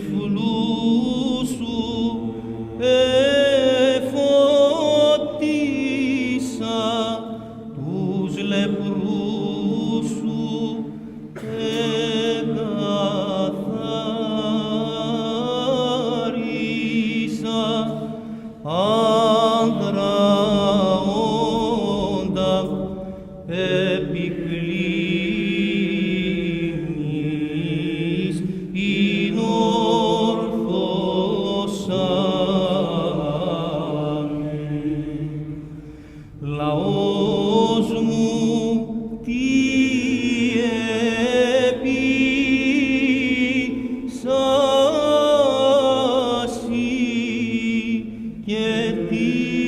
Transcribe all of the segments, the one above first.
τυφλούς σου εφώτισα, τους λεπρούς σου εκαθάρισα, αγραόντα επικλίνεις ειν ορθώσαμε. Λαός μου τι επίσασι και τιμιάντα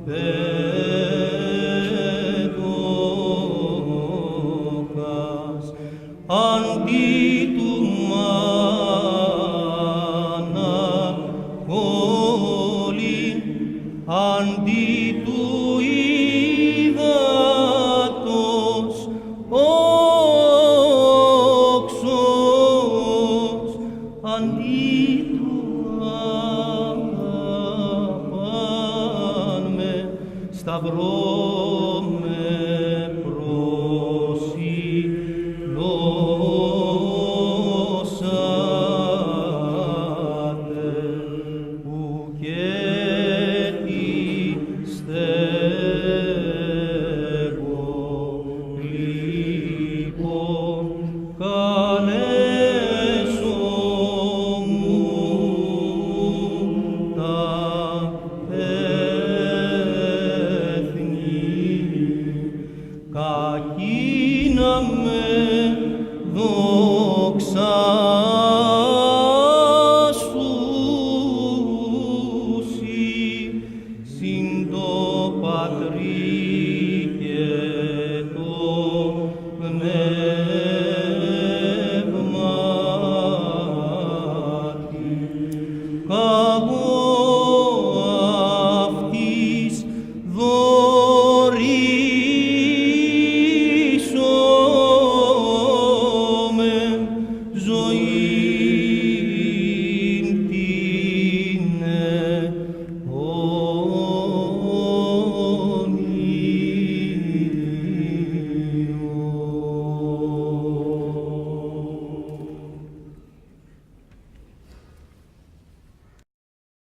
πέτοκας αντί του μάνα κόλλην, αντί του ύδατος όξος, αντί του αγαπάν με σταυρό με προσιλώσατε, που και τη στέγω λοιπόν καλέσω μου τα έθνη, κακή να με δοξάσουσι συν το Πατρί και το Πνεύματι, καγώ αυτής δωρήσομεν ζωή